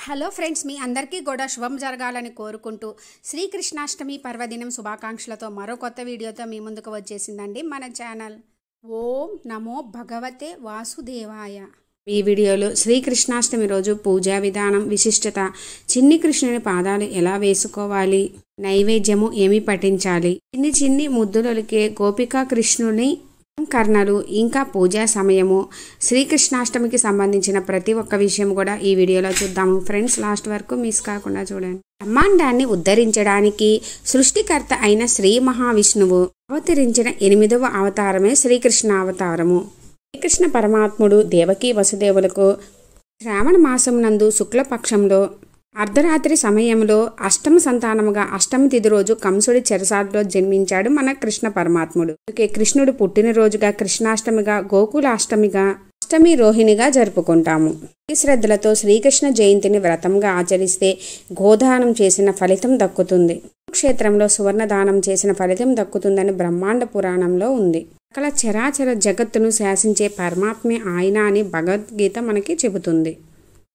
Hello friends, మీ అందరికీ కూడా శుభం జరగాలని కోరుకుంటూ శ్రీకృష్ణాష్టమి పర్వదినం శుభాకాంక్షలతో మరో కొత్త వీడియోతో మీ ముందుకు వచ్చేసిందండి మన ఛానల్. ఓం నమో భగవతే వాసుదేవాయ. ఈ వీడియోలో శ్రీకృష్ణాష్టమి రోజు పూజా విధానం, విశిష్టత, చిన్ని కృష్ణుని పాదాలు ఎలా వేసుకోవాలి, నైవేద్యము ఏమి పఠించాలి, చిన్ని చిన్ని ముద్దులకే గోపికా కృష్ణుని కర్ణలు, ఇంకా పూజా సమయము, శ్రీకృష్ణాష్టమికి సంబంధించిన ప్రతి ఒక్క విషయం కూడా ఈ వీడియోలో చూద్దాము. ఫ్రెండ్స్, లాస్ట్ వరకు మిస్ కాకుండా చూడండి. బ్రహ్మాండాన్ని ఉద్ధరించడానికి సృష్టికర్త అయిన శ్రీ మహావిష్ణువు అవతరించిన 8వ అవతారమే శ్రీకృష్ణ అవతారము. శ్రీకృష్ణ పరమాత్ముడు దేవకీ వసుదేవులకు శ్రావణ మాసం నందు శుక్లపక్షంలో అర్ధరాత్రి సమయంలో అష్టమ సంతానముగా అష్టమి తిథి రోజు కంసుడి చెరసాలలో జన్మించాడు మన కృష్ణ పరమాత్ముడు. అందుకే కృష్ణుడు పుట్టినరోజుగా కృష్ణాష్టమిగా, గోకులాష్టమిగా, అష్టమి రోహిణిగా జరుపుకుంటాము. ఈ శ్రద్ధలతో శ్రీకృష్ణ జయంతిని వ్రతంగా ఆచరిస్తే గోదానం చేసిన ఫలితం దక్కుతుంది, క్షేత్రంలో సువర్ణదానం చేసిన ఫలితం దక్కుతుందని బ్రహ్మాండ పురాణంలో ఉంది. సకల చరాచర జగత్తును శాసించే పరమాత్మే ఆయన అని భగవద్గీత మనకి చెబుతుంది.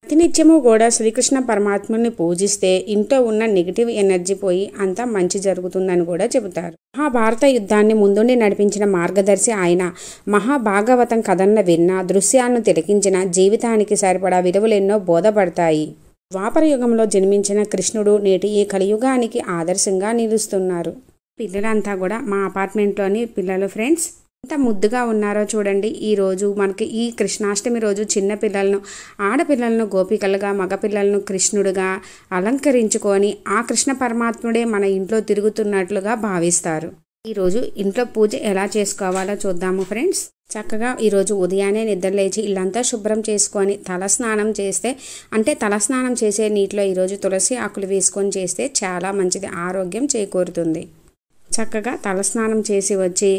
ప్రతినిత్యము కూడా శ్రీకృష్ణ పరమాత్మని పూజిస్తే ఇంట్లో ఉన్న నెగిటివ్ ఎనర్జీ పోయి అంతా మంచి జరుగుతుందని కూడా చెబుతారు. మహాభారత యుద్ధాన్ని ముందుండి నడిపించిన మార్గదర్శి ఆయన. మహాభాగవతం కథన్న విన్నా, దృశ్యాలను తిలకించిన జీవితానికి సరిపడా విలువలెన్నో బోధపడతాయి. ద్వాపర యుగంలో జన్మించిన కృష్ణుడు నేటి ఈ కలియుగానికి ఆదర్శంగా నిలుస్తున్నారు. పిల్లలంతా కూడా మా అపార్ట్మెంట్లోని పిల్లలు ఫ్రెండ్స్ ఎంత ముద్దుగా ఉన్నారో చూడండి. ఈరోజు మనకి ఈ కృష్ణాష్టమి రోజు చిన్న పిల్లలను, ఆడపిల్లలను గోపికలుగా, మగపిల్లలను కృష్ణుడుగా అలంకరించుకొని ఆ కృష్ణ పరమాత్ముడే మన ఇంట్లో తిరుగుతున్నట్లుగా భావిస్తారు. ఈరోజు ఇంట్లో పూజ ఎలా చేసుకోవాలో చూద్దాము ఫ్రెండ్స్. చక్కగా ఈరోజు ఉదయాన్నే నిద్రలేచి ఇల్లంతా శుభ్రం చేసుకొని తలస్నానం చేస్తే, అంటే తలస్నానం చేసే నీటిలో ఈరోజు తులసి ఆకులు వేసుకొని చేస్తే చాలా మంచిది, ఆరోగ్యం చేకూరుతుంది. చక్కగా తలస్నానం చేసి వచ్చి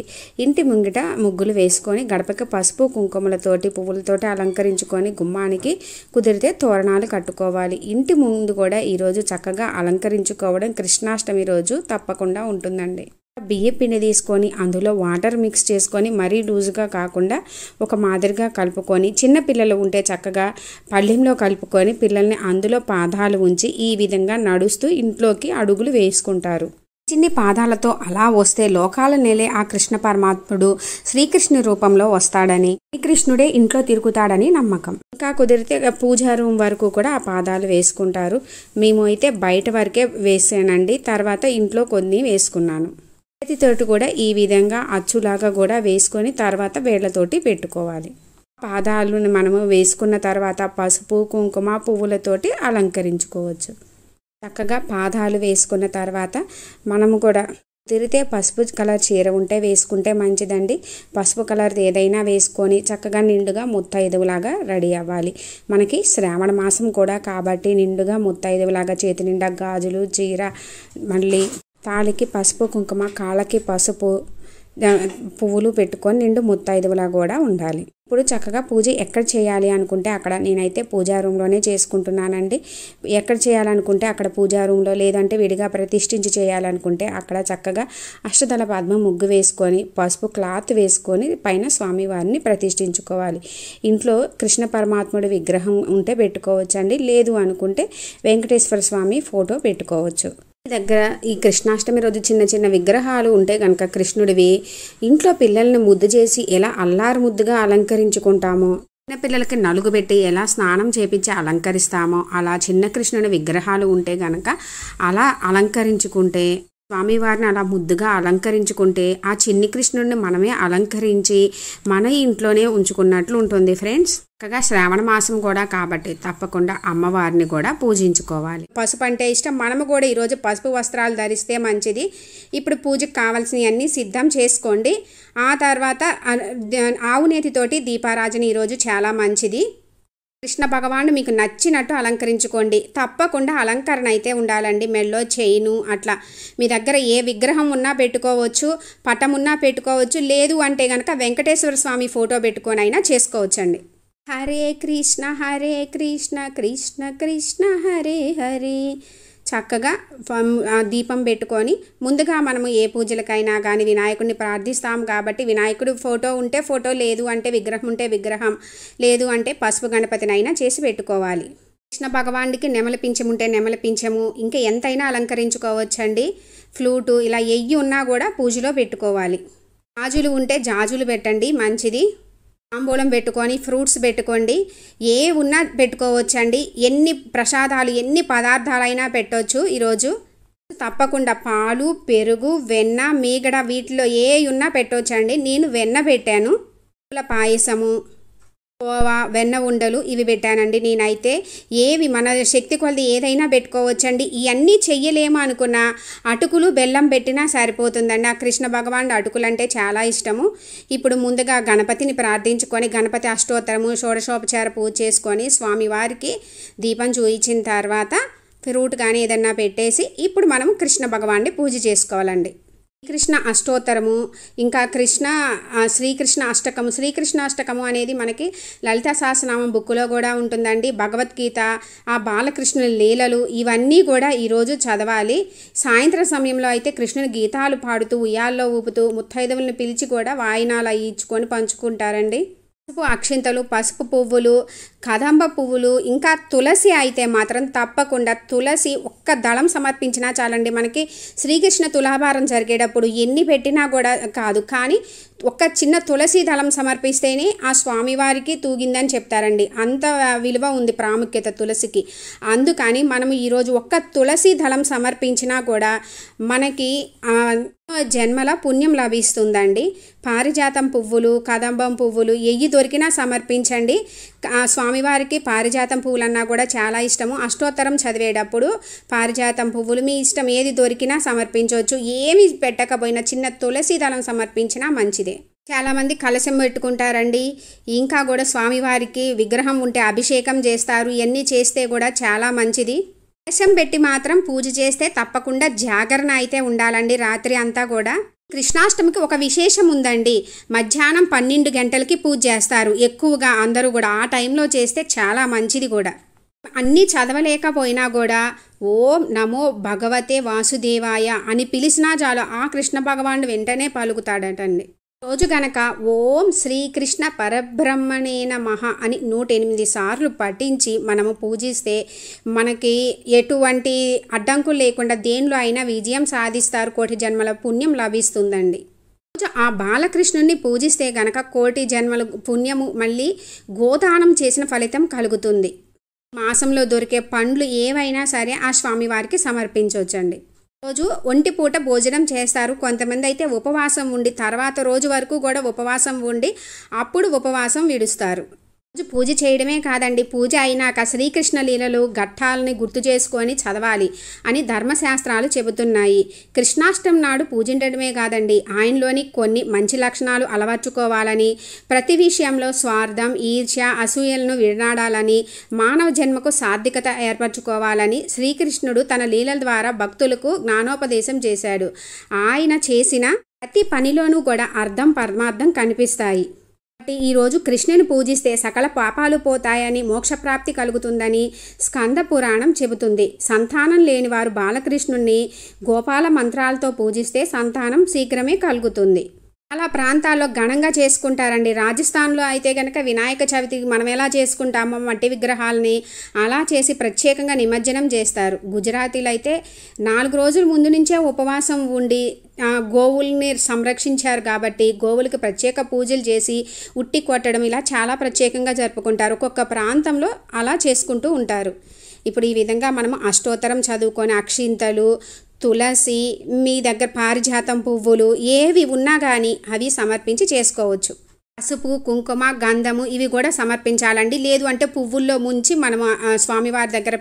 ఇంటి ముంగిట ముగ్గులు వేసుకొని గడపకి పసుపు కుంకుమలతోటి పువ్వులతోటి అలంకరించుకొని గుమ్మానికి కుదిరితే తోరణాలు కట్టుకోవాలి. ఇంటి ముందు కూడా ఈరోజు చక్కగా అలంకరించుకోవడం కృష్ణాష్టమి రోజు తప్పకుండా ఉంటుందండి. బియ్య పిండి తీసుకొని అందులో వాటర్ మిక్స్ చేసుకొని మరీ లూజుగా కాకుండా ఒక మాదిరిగా కలుపుకొని, చిన్న పిల్లలు ఉంటే చక్కగా పళ్ళెంలో కలుపుకొని పిల్లల్ని అందులో పాదాలు ఉంచి ఈ విధంగా నడుస్తూ ఇంట్లోకి అడుగులు వేసుకుంటారు. చిన్ని పాదాలతో అలా వస్తే లోకాల నేలే ఆ కృష్ణ పరమాత్ముడు శ్రీకృష్ణుని రూపంలో వస్తాడని, శ్రీకృష్ణుడే ఇంట్లో తిరుగుతాడని నమ్మకం. ఇంకా కుదిరితే పూజా రూమ్ వరకు కూడా ఆ పాదాలు వేసుకుంటారు. మేము అయితే బయట వరకే వేసానండి, తర్వాత ఇంట్లో కొన్ని వేసుకున్నాను. చేతితోటి కూడా ఈ విధంగా అచ్చులాగా కూడా వేసుకొని తర్వాత వేళ్లతోటి పెట్టుకోవాలి. పాదాలను మనము వేసుకున్న తర్వాత పసుపు కుంకుమ పువ్వులతోటి అలంకరించుకోవచ్చు. చక్కగా పాదాలు వేసుకున్న తర్వాత మనము కూడా తిరిగితే పసుపు కలర్ చీర ఉంటే వేసుకుంటే మంచిదండి. పసుపు కలర్ ఏదైనా వేసుకొని చక్కగా నిండుగా ముత్తైదువులాగా రెడీ అవ్వాలి. మనకి శ్రావణ మాసం కూడా కాబట్టి నిండుగా ముత్తైదువులాగా చేతి నిండా గాజులు, చీర, మళ్ళీ తాళికి పసుపు కుంకుమ, కాళ్ళకి పసుపు పువ్వులు పెట్టుకొని నిండు ముత్తైదువులా కూడా ఉండాలి. ఇప్పుడు చక్కగా పూజ ఎక్కడ చేయాలి అనుకుంటే అక్కడ, నేనైతే పూజా రూమ్లోనే చేసుకుంటున్నానండి. ఎక్కడ చేయాలనుకుంటే అక్కడ పూజా రూమ్లో, లేదంటే విడిగా ప్రతిష్ఠించి చేయాలనుకుంటే అక్కడ చక్కగా అష్టదళ పద్మం ముగ్గు వేసుకొని పసుపు క్లాత్ వేసుకొని పైన స్వామివారిని ప్రతిష్ఠించుకోవాలి. ఇంట్లో కృష్ణ పరమాత్ముడి విగ్రహం ఉంటే పెట్టుకోవచ్చండి, లేదు అనుకుంటే వెంకటేశ్వర స్వామి ఫోటో పెట్టుకోవచ్చు. దగ్గర ఈ కృష్ణాష్టమి రోజు చిన్న చిన్న విగ్రహాలు ఉంటే కనుక కృష్ణుడివి ఇంట్లో పిల్లల్ని ముద్దు చేసి ఎలా అల్లారు ముద్దుగా అలంకరించుకుంటామో, చిన్న పిల్లలకి నలుగు పెట్టి ఎలా స్నానం చేపించి అలంకరిస్తామో అలా చిన్న కృష్ణుని విగ్రహాలు ఉంటే కనుక అలా అలంకరించుకుంటే, స్వామివారిని అలా ముద్దుగా అలంకరించుకుంటే ఆ చిన్ని కృష్ణుడిని మనమే అలంకరించి మన ఇంట్లోనే ఉంచుకున్నట్లు ఉంటుంది ఫ్రెండ్స్. చక్కగా శ్రావణ మాసం కూడా కాబట్టి తప్పకుండా అమ్మవారిని కూడా పూజించుకోవాలి. పసుపు అంటే ఇష్టం, మనము కూడా ఈరోజు పసుపు వస్త్రాలు ధరిస్తే మంచిది. ఇప్పుడు పూజకు కావాల్సినవన్నీ సిద్ధం చేసుకోండి. ఆ తర్వాత ఆవు నేతితోటి దీపారాజన ఈరోజు చాలా మంచిది. కృష్ణ భగవానుడు మీకు నచ్చినట్టు అలంకరించుకోండి. తప్పకుండా అలంకరణ అయితే ఉండాలండి. మెళ్ళో చైను అట్లా మీ దగ్గర ఏ విగ్రహం ఉన్నా పెట్టుకోవచ్చు, పటం ఉన్నా పెట్టుకోవచ్చు, లేదు అంటే కనుక వెంకటేశ్వర స్వామి ఫోటో పెట్టుకొని అయినా చేసుకోవచ్చండి. హరే కృష్ణ కృష్ణ కృష్ణ హరే హరే. చక్కగా దీపం పెట్టుకొని ముందుగా మనము ఏ పూజలకైనా కానీ వినాయకుడిని ప్రార్థిస్తాం కాబట్టి వినాయకుడు ఫోటో ఉంటే ఫోటో, లేదు అంటే విగ్రహం ఉంటే విగ్రహం, లేదు అంటే పసుపు గణపతినైనా చేసి పెట్టుకోవాలి. కృష్ణ భగవానుడికి నెమలి పింఛం ఉంటే నెమలి పింఛము, ఇంకా ఎంతైనా అలంకరించుకోవచ్చండి. ఫ్లూటు ఇలా ఎయ్యి ఉన్నా కూడా పూజలో పెట్టుకోవాలి. జాజులు ఉంటే జాజులు పెట్టండి, మంచిది. తాంబూలం పెట్టుకొని ఫ్రూట్స్ పెట్టుకోండి, ఏ ఉన్నా పెట్టుకోవచ్చండి. ఎన్ని ప్రసాదాలు ఎన్ని పదార్థాలైనా పెట్టవచ్చు ఈరోజు. తప్పకుండా పాలు, పెరుగు, వెన్న, మీగడ వీటిలో ఏ ఉన్నా పెట్టవచ్చండి. నేను వెన్న పెట్టాను. పాయసము, కోవా, వెన్న ఉండలు ఇవి పెట్టానండి. నేనైతే ఏవి మన శక్తి కొలది ఏదైనా పెట్టుకోవచ్చండి. ఇవన్నీ చెయ్యలేము అనుకున్న అటుకులు బెల్లం పెట్టినా సరిపోతుందండి. ఆ కృష్ణ భగవానుడు అటుకులు అంటే చాలా ఇష్టము. ఇప్పుడు ముందుగా గణపతిని ప్రార్థించుకొని గణపతి అష్టోత్తరము షోడశోపచార పూజ చేసుకొని స్వామివారికి దీపం చూయించిన తర్వాత ఫ్రూట్ కానీ ఏదన్నా పెట్టేసి ఇప్పుడు మనం కృష్ణ భగవాన్ని పూజ చేసుకోవాలండి. శ్రీకృష్ణ అష్టోత్తరము, ఇంకా శ్రీకృష్ణ అష్టకము అనేది మనకి లలితా సహస్రనామం బుక్లో కూడా ఉంటుందండి. భగవద్గీత, ఆ బాలకృష్ణుని లీలలు ఇవన్నీ కూడా ఈరోజు చదవాలి. సాయంత్రం సమయంలో అయితే కృష్ణుని గీతాలు పాడుతూ ఉయ్యాల్లో ఊపుతూ ముత్తైదవులను పిలిచి కూడా వాయినాలు ఇచ్చుకొని పంచుకుంటారండి. పసుపు అక్షింతలు, పసుపు పువ్వులు, కదంబ పువ్వులు, ఇంకా తులసి అయితే మాత్రం తప్పకుండా తులసి ఒక్క దళం సమర్పించినా చాలండి. మనకి శ్రీకృష్ణ తులాభారం జరిగేటప్పుడు ఎన్ని పెట్టినా కూడా కాదు, కానీ ఒక్క చిన్న తులసి దళం సమర్పిస్తేనే ఆ స్వామివారికి తూగిందని చెప్తారండి. అంత విలువ ఉంది, ప్రాముఖ్యత తులసికి. అందుకని మనము ఈరోజు ఒక్క తులసి దళం సమర్పించినా కూడా మనకి జన్మల పుణ్యం లభిస్తుందండి. పారిజాతం పువ్వులు, కదంబం పువ్వులు ఎయ్యి దొరికినా సమర్పించండి. స్వామివారికి పారిజాతం పువ్వులన్నా కూడా చాలా ఇష్టము. అష్టోత్తరం చదివేటప్పుడు పారిజాతం పువ్వులు మీ ఇష్టం ఏది దొరికినా సమర్పించవచ్చు. ఏమి పెట్టకపోయినా చిన్న తులసి దళం సమర్పించినా మంచిదే. చాలామంది కలశం పెట్టుకుంటారండి. ఇంకా కూడా స్వామివారికి విగ్రహం ఉంటే అభిషేకం చేస్తారు. ఇవన్నీ చేస్తే కూడా చాలా మంచిది. కలశం పెట్టి మాత్రం పూజ చేస్తే తప్పకుండా జాగరణ అయితే ఉండాలండి రాత్రి అంతా కూడా. కృష్ణాష్టమికి ఒక విశేషం ఉందండి. మధ్యాహ్నం 12 గంటలకి పూజ చేస్తారు ఎక్కువగా అందరూ కూడా. ఆ టైంలో చేస్తే చాలా మంచిది కూడా. అన్నీ చదవలేకపోయినా కూడా ఓం నమో భగవతే వాసుదేవాయ అని పిలిచినా చాలు ఆ కృష్ణ భగవానుడు వెంటనే పలుకుతాడటండి. రోజు గనక ఓం శ్రీకృష్ణ పరబ్రహ్మణే నమః అని 108 సార్లు పఠించి మనము పూజిస్తే మనకి ఎటువంటి అడ్డంకులు లేకుండా దేనిలో అయినా విజయం సాధిస్తారు. కోటి జన్మల పుణ్యం లభిస్తుందండి. రోజు ఆ బాలకృష్ణుని పూజిస్తే గనక కోటి జన్మల పుణ్యము మళ్ళీ గోదానం చేసిన ఫలితం కలుగుతుంది. మాసంలో దొరికే పండ్లు ఏవైనా సరే ఆ స్వామివారికి సమర్పించవచ్చండి. రోజు ఒంటి పూట భోజనం చేస్తారు. కొంతమంది అయితే ఉపవాసం ఉండి తర్వాత రోజు వరకు కూడా ఉపవాసం ఉండి అప్పుడు ఉపవాసం విడుస్తారు. రోజు పూజ చేయడమే కాదండి, పూజ అయినాక శ్రీకృష్ణ లీలలు ఘట్టాలని గుర్తు చేసుకొని చదవాలి అని ధర్మశాస్త్రాలు చెబుతున్నాయి. కృష్ణాష్టమి నాడు పూజించడమే కాదండి, ఆయనలోని కొన్ని మంచి లక్షణాలు అలవర్చుకోవాలని, ప్రతి విషయంలో స్వార్థం, ఈర్ష్య, అసూయలను విడనాడాలని, మానవ జన్మకు సార్థకత ఏర్పరచుకోవాలని శ్రీకృష్ణుడు తన లీలల ద్వారా భక్తులకు జ్ఞానోపదేశం చేశాడు. ఆయన చేసిన ప్రతి పనిలోనూ కూడా అర్థం పరమార్థం కనిపిస్తాయి. ఈరోజు కృష్ణుని పూజిస్తే సకల పాపాలు పోతాయని, మోక్షప్రాప్తి కలుగుతుందని స్కంద పురాణం చెబుతుంది. సంతానం లేని వారు బాలకృష్ణుని గోపాల మంత్రాలతో పూజిస్తే సంతానం శీఘ్రమే కలుగుతుంది. అలా ప్రాంతాల్లో ఘనంగా చేసుకుంటారండి. రాజస్థాన్లో అయితే కనుక వినాయక చవితికి మనం ఎలా చేసుకుంటామో మట్టి విగ్రహాలని అలా చేసి ప్రత్యేకంగా నిమజ్జనం చేస్తారు. గుజరాతీలు అయితే 4 రోజుల ముందు నుంచే ఉపవాసం ఉండి గోవుల్ని సంరక్షించారు కాబట్టి గోవులకి ప్రత్యేక పూజలు చేసి ఉట్టి కొట్టడం ఇలా చాలా ప్రత్యేకంగా జరుపుకుంటారు. ఒక్కొక్క ప్రాంతంలో అలా చేసుకుంటూ ఉంటారు. ఇప్పుడు ఈ విధంగా మనము అష్టోత్తరం చదువుకొని అక్షింతలు, తులసి, మీ దగ్గర పారిజాతం పువ్వులు ఏవి ఉన్నా కానీ అవి సమర్పించి చేసుకోవచ్చు. పసుపు, కుంకుమ, గంధము ఇవి కూడా సమర్పించాలండి. లేదు అంటే పువ్వుల్లో ముంచి మనము స్వామివారి దగ్గర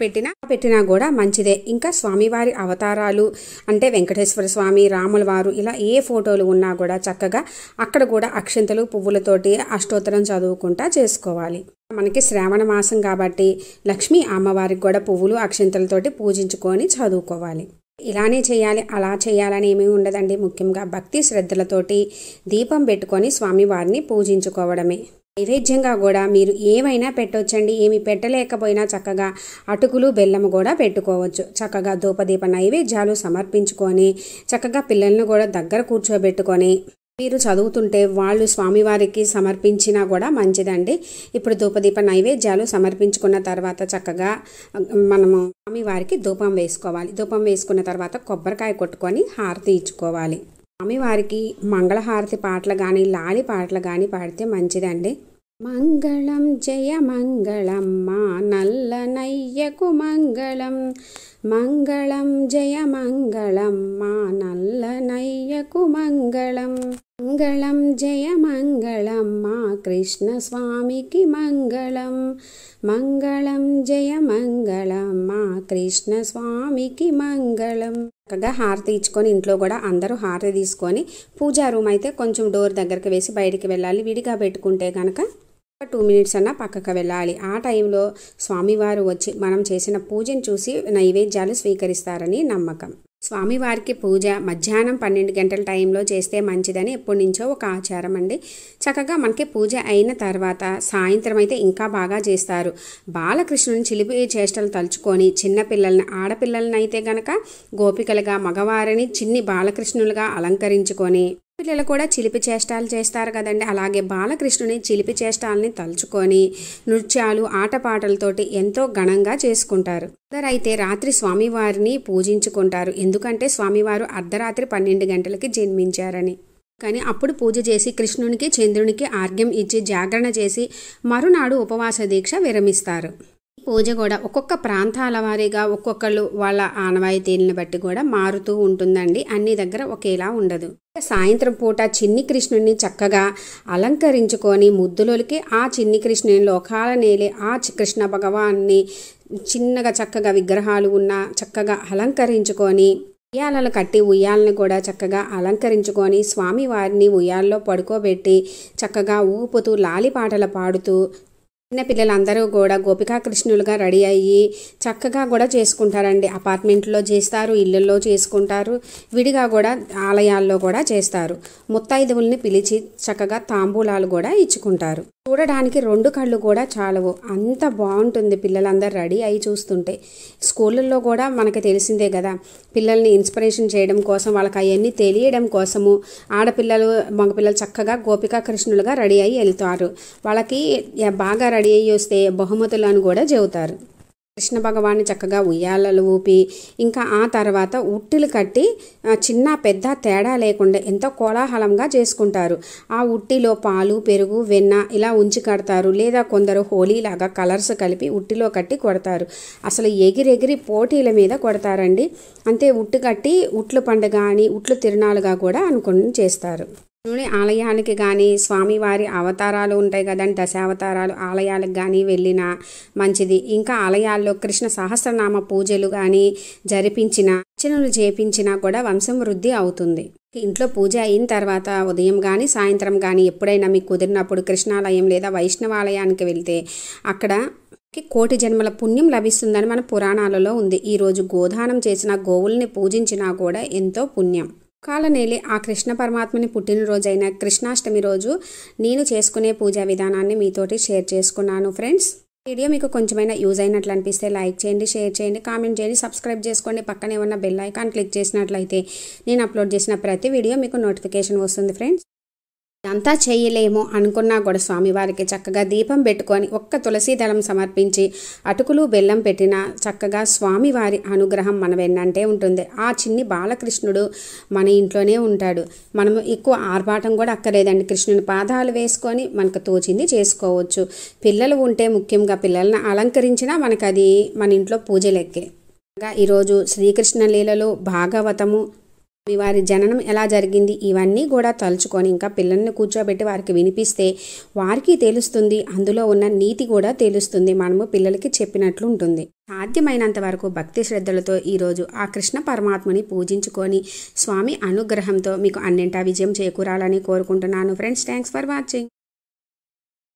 పెట్టినా కూడా మంచిదే. ఇంకా స్వామివారి అవతారాలు అంటే వెంకటేశ్వర స్వామి, రాముల వారు ఇలా ఏ ఫోటోలు ఉన్నా కూడా చక్కగా అక్కడ కూడా అక్షింతలు పువ్వులతోటి అష్టోత్తరం చదువుకుంటా చేసుకోవాలి. మనకి శ్రావణ మాసం కాబట్టి లక్ష్మీ అమ్మవారికి కూడా పువ్వులు అక్షింతలతోటి పూజించుకొని చదువుకోవాలి. ఇలానే చేయాలి అలా చేయాలని ఏమీ ఉండదండి. ముఖ్యంగా భక్తి శ్రద్ధలతోటి దీపం పెట్టుకొని స్వామివారిని పూజించుకోవడమే. నైవేద్యంగా కూడా మీరు ఏమైనా పెట్టవచ్చండి. ఏమి పెట్టలేకపోయినా చక్కగా అటుకులు, బెల్లము కూడా పెట్టుకోవచ్చు. చక్కగా ధూపదీప నైవేద్యాలు సమర్పించుకొని చక్కగా పిల్లలను కూడా దగ్గర కూర్చోబెట్టుకొని మీరు చదువుతుంటే వాళ్ళు స్వామివారికి సమర్పించినా కూడా మంచిదండి. ఇప్పుడు ధూపదీప నైవేద్యాలు సమర్పించుకున్న తర్వాత చక్కగా మనము స్వామివారికి ధూపం వేసుకోవాలి. ధూపం వేసుకున్న తర్వాత కొబ్బరికాయ కొట్టుకొని హారతి ఇచ్చుకోవాలి. స్వామివారికి మంగళహారతి పాటలు కానీ లాలి పాటలు కానీ పాడితే మంచిదండి. మంగళం జయ మంగళం మా నల్లనయ్యకు మంగళం, మంగళం జయ మంగళం మా నల్లనయ్యకు మంగళం, మంగళం జయ మంగళం మా కృష్ణ స్వామికి మంగళం, మంగళం జయ మంగళం మా కృష్ణ స్వామికి మంగళం. చక్కగా హారతి ఇచ్చుకొని ఇంట్లో కూడా అందరూ హారతి తీసుకొని పూజా రూమ్ అయితే కొంచెం డోర్ దగ్గరికి వేసి బయటికి వెళ్ళాలి. విడిగా పెట్టుకుంటే కనుక 2 మినిట్స్ అన్నా పక్కకు వెళ్ళాలి. ఆ టైంలో స్వామివారు వచ్చి మనం చేసిన పూజను చూసి నైవేద్యాలు స్వీకరిస్తారని నమ్మకం. స్వామివారికి పూజ మధ్యాహ్నం 12 గంటల టైంలో చేస్తే మంచిదని ఎప్పటి నుంచో ఒక ఆచారం అండి. చక్కగా మనకి పూజ అయిన తర్వాత సాయంత్రం అయితే ఇంకా బాగా చేస్తారు. బాలకృష్ణుని చిలిపి చేష్టలు తలుచుకొని చిన్నపిల్లల్ని ఆడపిల్లలని అయితే గనక గోపికలుగా, మగవారిని చిన్ని బాలకృష్ణులుగా అలంకరించుకొని, పిల్లలు కూడా చిలిపి చేష్టాలు చేస్తారు కదండి. అలాగే బాలకృష్ణుని చిలిపి చేష్టాలని తలుచుకొని నృత్యాలు, ఆటపాటలతోటి ఎంతో ఘనంగా చేసుకుంటారు. అయితే రాత్రి స్వామివారిని పూజించుకుంటారు. ఎందుకంటే స్వామివారు అర్ధరాత్రి 12 గంటలకి జన్మించారని. కానీ అప్పుడు పూజ చేసి కృష్ణునికి, చంద్రునికి ఆర్ఘ్యం ఇచ్చి జాగరణ చేసి మరునాడు ఉపవాస దీక్ష విరమిస్తారు. పూజ కూడా ఒక్కొక్క ప్రాంతాల వారీగా ఒక్కొక్కళ్ళు వాళ్ళ ఆనవాయితీలను బట్టి కూడా మారుతూ ఉంటుందండి. అన్ని దగ్గర ఒకేలా ఉండదు. సాయంత్రం పూట చిన్ని కృష్ణుని చక్కగా అలంకరించుకొని ముద్దులోకి ఆ చిన్ని కృష్ణుని లోకాల నేలే ఆ కృష్ణ భగవాన్ని చిన్నగా చక్కగా విగ్రహాలు ఉన్న చక్కగా అలంకరించుకొని ఉయ్యాలలు కట్టి ఉయ్యాలను కూడా చక్కగా అలంకరించుకొని స్వామివారిని ఉయ్యాల్లో పడుకోబెట్టి చక్కగా ఊపుతూ లాలిపాటలు పాడుతూ చిన్న పిల్లలందరూ కూడా గోపికా కృష్ణులుగా రెడీ అయ్యి చక్కగా కూడా చేసుకుంటారండి. అపార్ట్మెంట్లో చేస్తారు, ఇళ్ళల్లో చేసుకుంటారు, విడిగా కూడా ఆలయాల్లో కూడా చేస్తారు. ముత్తైదువుల్ని పిలిచి చక్కగా తాంబూలాలు కూడా ఇచ్చుకుంటారు. చూడడానికి 2 కళ్ళు కూడా చాలవు, అంత బాగుంటుంది పిల్లలందరూ రెడీ అయ్యి చూస్తుంటే. స్కూళ్ళల్లో కూడా మనకు తెలిసిందే కదా, పిల్లల్ని ఇన్స్పిరేషన్ చేయడం కోసం, వాళ్ళకి అవన్నీ తెలియడం కోసము ఆడపిల్లలు మగపిల్లలు చక్కగా గోపికా కృష్ణులుగా రెడీ అయ్యి వెళ్తారు. వాళ్ళకి బాగా రెడీ అయ్యి వస్తే బహుమతులను కూడా చెబుతారు. కృష్ణ భగవాన్ని చక్కగా ఉయ్యాలలు ఊపి ఇంకా ఆ తర్వాత ఉట్టిలు కట్టి చిన్న పెద్ద తేడా లేకుండా ఎంతో కోలాహలంగా చేసుకుంటారు. ఆ ఉట్టిలో పాలు, పెరుగు, వెన్న ఇలా ఉంచి కడతారు. లేదా కొందరు హోలీలాగా కలర్స్ కలిపి ఉట్టిలో కట్టి కొడతారు. అసలు ఎగిరెగిరి పోటీల మీద కొడతారండి. అంతే ఉట్టు కట్టి ఉట్లు పండుగ అని ఉట్లు తిరునాలుగా కూడా అనుకుని చేస్తారు. ఆలయానికి కానీ స్వామివారి అవతారాలు ఉంటాయి కదండి, దశావతారాలు, ఆలయాలకు కానీ వెళ్ళినా మంచిది. ఇంకా ఆలయాల్లో కృష్ణ సహస్రనామ పూజలు కానీ జరిపించిన, అర్చనలు చేపించినా కూడా వంశం వృద్ధి అవుతుంది. ఇంట్లో పూజ అయిన తర్వాత ఉదయం కానీ సాయంత్రం కానీ ఎప్పుడైనా మీకు కుదిరినప్పుడు కృష్ణాలయం లేదా వైష్ణవాలయానికి వెళ్తే అక్కడ కోటి జన్మల పుణ్యం లభిస్తుందని మన పురాణాలలో ఉంది. ఈరోజు గోదానం చేసిన, గోవుల్ని పూజించినా కూడా ఎంతో పుణ్యం. కాలనేలి ఆ కృష్ణ పరమాత్మని పుట్టినరోజైన కృష్ణాష్టమి రోజు నేను చేసుకునే పూజా విధానాన్ని మీతోటి షేర్ చేసుకున్నాను ఫ్రెండ్స్. వీడియో మీకు కొంచెమైనా యూజ్ అయినట్లు అనిపిస్తే లైక్ చేయండి, షేర్ చేయండి, కామెంట్ చేయండి, సబ్స్క్రైబ్ చేసుకోండి. పక్కనే ఉన్న బెల్ ఐకాన్ క్లిక్ చేసినట్లయితే నేను అప్లోడ్ చేసిన ప్రతి వీడియో మీకు నోటిఫికేషన్ వస్తుంది ఫ్రెండ్స్. అంతా చేయలేము అనుకున్నా కూడా స్వామివారికి చక్కగా దీపం పెట్టుకొని ఒక్క తులసి దళం సమర్పించి అటుకులు బెల్లం పెట్టిన చక్కగా స్వామివారి అనుగ్రహం మన వెన్నంటే ఉంటుంది. ఆ చిన్ని బాలకృష్ణుడు మన ఇంట్లోనే ఉంటాడు. మనము ఎక్కువ ఆర్భాటం కూడా అక్కర్లేదండి. కృష్ణుని పాదాలు వేసుకొని మనకు తోచింది చేసుకోవచ్చు. పిల్లలు ఉంటే ముఖ్యంగా పిల్లల్ని అలంకరించినా మనకు అది మన ఇంట్లో పూజలెక్కే. ఈరోజు శ్రీకృష్ణ లీలలు, భాగవతము, వారి జననం ఎలా జరిగింది ఇవన్నీ కూడా తలుచుకొని ఇంకా పిల్లల్ని కూర్చోబెట్టి వారికి వినిపిస్తే వారికి తెలుస్తుంది, అందులో ఉన్న నీతి కూడా తెలుస్తుంది. మనము పిల్లలకి చెప్పినట్లు ఉంటుంది. సాధ్యమైనంత వరకు భక్తి శ్రద్ధలతో ఈరోజు ఆ కృష్ణ పరమాత్మని పూజించుకొని స్వామి అనుగ్రహంతో మీకు అన్నింటా విజయం చేకూరాలని కోరుకుంటున్నాను ఫ్రెండ్స్. Thanks for watching.